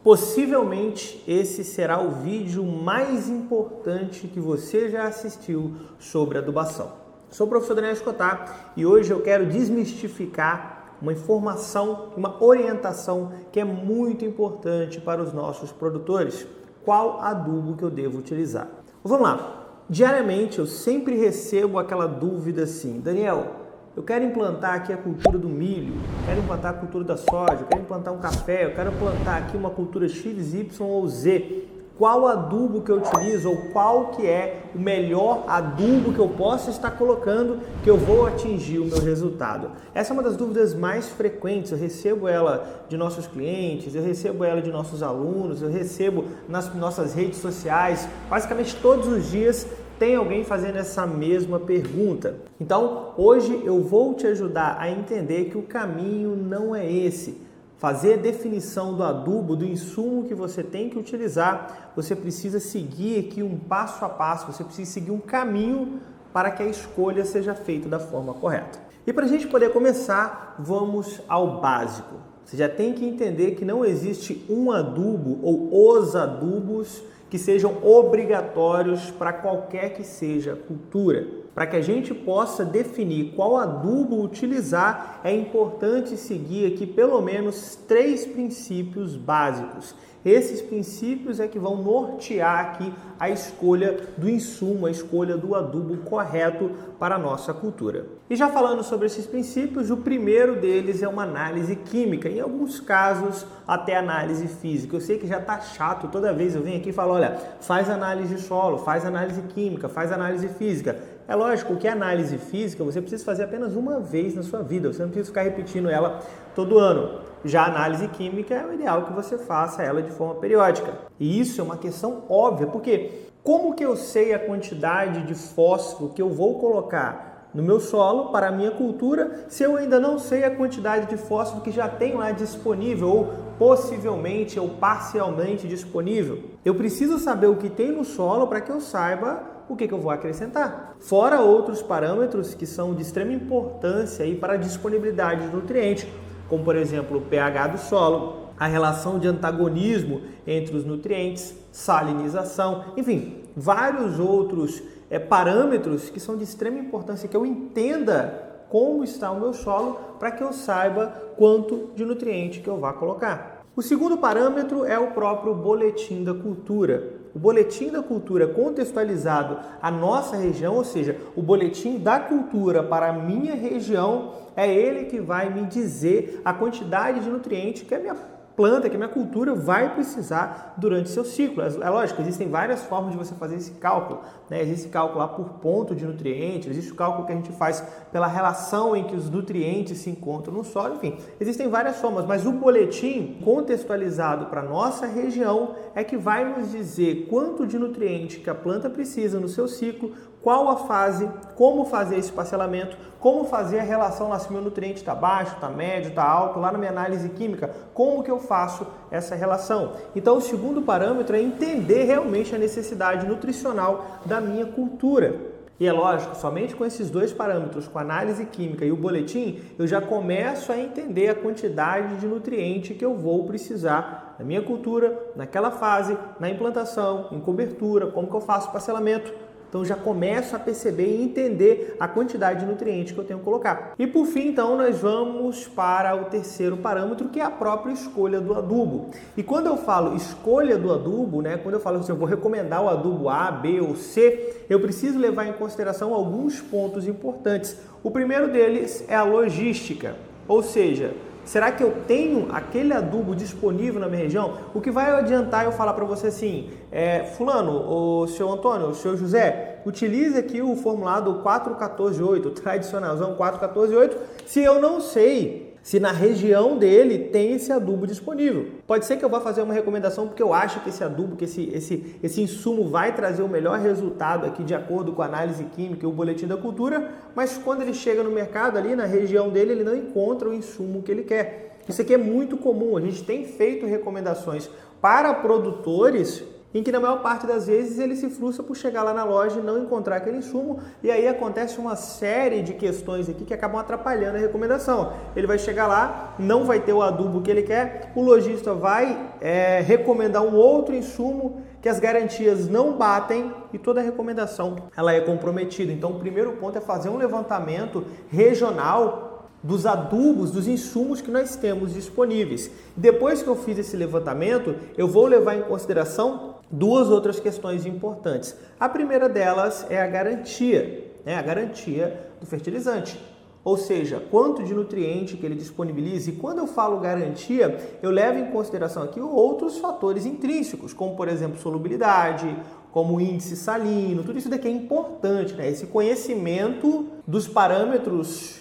Possivelmente esse será o vídeo mais importante que você já assistiu sobre adubação. Sou o professor Daniel Escotar e hoje eu quero desmistificar uma informação, uma orientação que é muito importante para os nossos produtores. Qual adubo que eu devo utilizar? Vamos lá. Diariamente eu sempre recebo aquela dúvida assim: Daniel, eu quero implantar aqui a cultura do milho, quero implantar a cultura da soja, eu quero implantar um café, eu quero plantar aqui uma cultura X, Y ou Z. Qual adubo que eu utilizo ou qual que é o melhor adubo que eu possa estar colocando que eu vou atingir o meu resultado? Essa é uma das dúvidas mais frequentes, eu recebo ela de nossos clientes, eu recebo ela de nossos alunos, eu recebo nas nossas redes sociais, basicamente todos os dias tem alguém fazendo essa mesma pergunta. Então, hoje eu vou te ajudar a entender que o caminho não é esse. Fazer a definição do adubo, do insumo que você tem que utilizar, você precisa seguir aqui um passo a passo, você precisa seguir um caminho para que a escolha seja feita da forma correta. E para a gente poder começar, vamos ao básico. Você já tem que entender que não existe um adubo ou os adubos que sejam obrigatórios para qualquer que seja a cultura. Para que a gente possa definir qual adubo utilizar, é importante seguir aqui pelo menos 3 princípios básicos. Esses princípios é que vão nortear aqui a escolha do insumo, a escolha do adubo correto para a nossa cultura. E já falando sobre esses princípios, o primeiro deles é uma análise química, em alguns casos até análise física. Eu sei que já está chato, toda vez eu venho aqui e falo, olha, faz análise de solo, faz análise química, faz análise física. É lógico que a análise física você precisa fazer apenas uma vez na sua vida, você não precisa ficar repetindo ela todo ano. Já a análise química é o ideal que você faça ela de forma periódica. E isso é uma questão óbvia, porque como que eu sei a quantidade de fósforo que eu vou colocar no meu solo para a minha cultura se eu ainda não sei a quantidade de fósforo que já tem lá disponível ou possivelmente ou parcialmente disponível? Eu preciso saber o que tem no solo para que eu saiba o que eu vou acrescentar. Fora outros parâmetros que são de extrema importância aí para a disponibilidade de nutrientes, como por exemplo o pH do solo, a relação de antagonismo entre os nutrientes, salinização, enfim, vários outros parâmetros que são de extrema importância, que eu entenda como está o meu solo para que eu saiba quanto de nutriente que eu vá colocar. O segundo parâmetro é o próprio boletim da cultura. O boletim da cultura contextualizado à nossa região, ou seja, o boletim da cultura para a minha região, é ele que vai me dizer a quantidade de nutrientes que a minha planta, que a minha cultura vai precisar durante seu ciclo. É lógico, existem várias formas de você fazer esse cálculo, né? Existe cálculo lá por ponto de nutrientes, existe o cálculo que a gente faz pela relação em que os nutrientes se encontram no solo, enfim, existem várias formas, mas o boletim contextualizado para a nossa região é que vai nos dizer quanto de nutriente que a planta precisa no seu ciclo, qual a fase, como fazer esse parcelamento, como fazer a relação lá se meu nutriente está baixo, está médio, está alto, lá na minha análise química, como que eu faço essa relação. Então o segundo parâmetro é entender realmente a necessidade nutricional da minha cultura. E é lógico, somente com esses 2 parâmetros, com a análise química e o boletim, eu já começo a entender a quantidade de nutriente que eu vou precisar na minha cultura, naquela fase, na implantação, em cobertura, como que eu faço o parcelamento. Então já começo a perceber e entender a quantidade de nutrientes que eu tenho que colocar. E por fim, então, nós vamos para o terceiro parâmetro, que é a própria escolha do adubo. E quando eu falo escolha do adubo, né, quando eu falo assim, eu vou recomendar o adubo A, B ou C, eu preciso levar em consideração alguns pontos importantes. O primeiro deles é a logística, ou seja, será que eu tenho aquele adubo disponível na minha região? O que vai adiantar eu falar para você assim, fulano, o seu Antônio, o seu José, utilize aqui o formulado 414.8, o tradicionalzão 414.8, se eu não sei se na região dele tem esse adubo disponível. Pode ser que eu vá fazer uma recomendação porque eu acho que esse adubo, que esse insumo vai trazer o melhor resultado aqui de acordo com a análise química e o boletim da cultura, mas quando ele chega no mercado ali, na região dele, ele não encontra o insumo que ele quer. Isso aqui é muito comum, a gente tem feito recomendações para produtores em que na maior parte das vezes ele se frustra por chegar lá na loja e não encontrar aquele insumo, e aí acontece uma série de questões aqui que acabam atrapalhando a recomendação. Ele vai chegar lá, não vai ter o adubo que ele quer, o lojista vai recomendar um outro insumo que as garantias não batem e toda a recomendação ela é comprometida. Então o primeiro ponto é fazer um levantamento regional dos adubos, dos insumos que nós temos disponíveis. Depois que eu fiz esse levantamento, eu vou levar em consideração duas outras questões importantes. A primeira delas é a garantia do fertilizante. Ou seja, quanto de nutriente que ele disponibiliza. E quando eu falo garantia, eu levo em consideração aqui outros fatores intrínsecos, como por exemplo solubilidade, como índice salino, tudo isso daqui é importante, né? Esse conhecimento dos parâmetros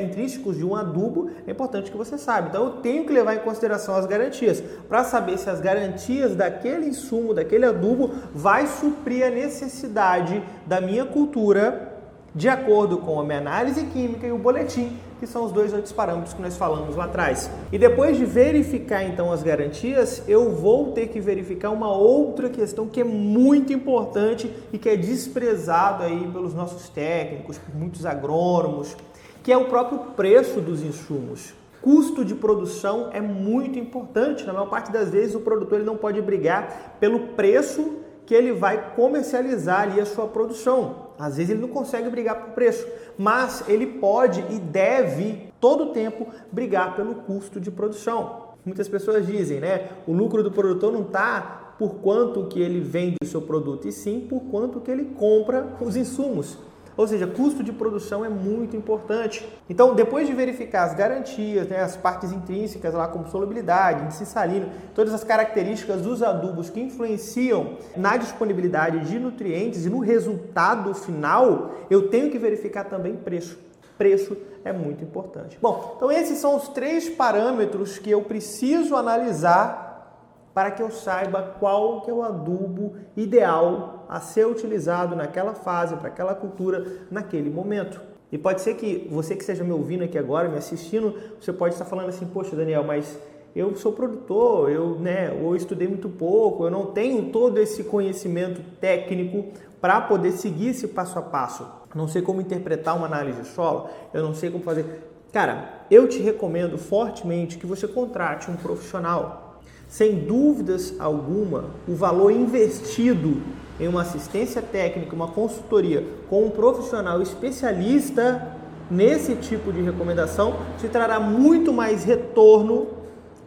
intrínsecos de um adubo é importante que você saiba. Então eu tenho que levar em consideração as garantias para saber se as garantias daquele insumo, daquele adubo vai suprir a necessidade da minha cultura de acordo com a minha análise química e o boletim, que são os dois outros parâmetros que nós falamos lá atrás. E depois de verificar então as garantias, eu vou ter que verificar uma outra questão que é muito importante e que é desprezado aí pelos nossos técnicos, por muitos agrônomos, que é o próprio preço dos insumos. Custo de produção é muito importante. Na maior parte das vezes o produtor ele não pode brigar pelo preço que ele vai comercializar ali a sua produção. Às vezes ele não consegue brigar por preço, mas ele pode e deve todo o tempo brigar pelo custo de produção. Muitas pessoas dizem, né? O lucro do produtor não está por quanto que ele vende o seu produto, e sim por quanto que ele compra os insumos. Ou seja, custo de produção é muito importante. Então, depois de verificar as garantias, né, as partes intrínsecas lá como solubilidade, índice salino, todas as características dos adubos que influenciam na disponibilidade de nutrientes e no resultado final, eu tenho que verificar também preço. Preço é muito importante. Bom, então esses são os 3 parâmetros que eu preciso analisar para que eu saiba qual que é o adubo ideal a ser utilizado naquela fase, para aquela cultura, naquele momento. E pode ser que você que esteja me ouvindo aqui agora, me assistindo, você pode estar falando assim, poxa Daniel, mas eu sou produtor, eu estudei muito pouco, eu não tenho todo esse conhecimento técnico para poder seguir esse passo a passo. Não sei como interpretar uma análise de solo, eu não sei como fazer. Cara, eu te recomendo fortemente que você contrate um profissional. Sem dúvidas alguma, o valor investido em uma assistência técnica, uma consultoria com um profissional especialista nesse tipo de recomendação te trará muito mais retorno,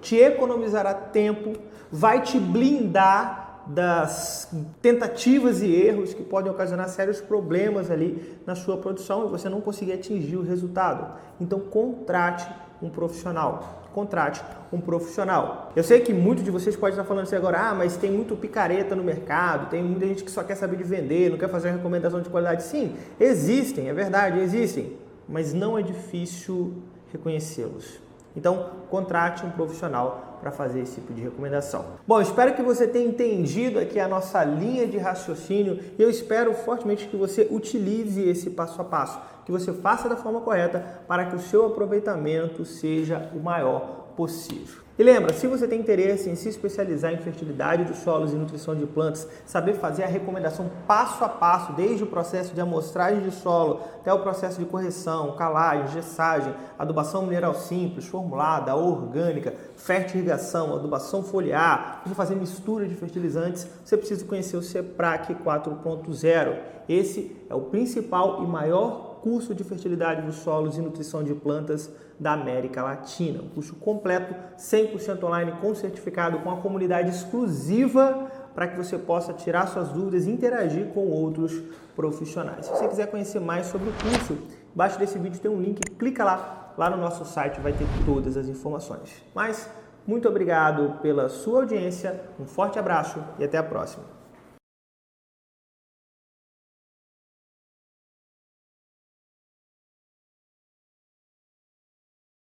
te economizará tempo, vai te blindar das tentativas e erros que podem ocasionar sérios problemas ali na sua produção e você não conseguir atingir o resultado. Então contrate um profissional. Contrate um profissional. Eu sei que muitos de vocês podem estar falando assim agora, mas tem muito picareta no mercado, tem muita gente que só quer saber de vender, não quer fazer uma recomendação de qualidade. Sim, existem, é verdade, existem, mas não é difícil reconhecê-los. Então, contrate um profissional para fazer esse tipo de recomendação. Bom, espero que você tenha entendido aqui a nossa linha de raciocínio e eu espero fortemente que você utilize esse passo a passo, que você faça da forma correta para que o seu aproveitamento seja o maior possível. E lembra, se você tem interesse em se especializar em fertilidade dos solos e nutrição de plantas, saber fazer a recomendação passo a passo, desde o processo de amostragem de solo até o processo de correção, calagem, gessagem, adubação mineral simples, formulada, orgânica, fertirrigação, adubação foliar, como fazer mistura de fertilizantes, você precisa conhecer o CEPRAC 4.0. Esse é o principal e maior curso de fertilidade dos solos e nutrição de plantas da América Latina. Um curso completo, 100% online, com certificado, com a comunidade exclusiva para que você possa tirar suas dúvidas e interagir com outros profissionais. Se você quiser conhecer mais sobre o curso, embaixo desse vídeo tem um link, clica lá no nosso site, vai ter todas as informações. Mas, muito obrigado pela sua audiência, um forte abraço e até a próxima.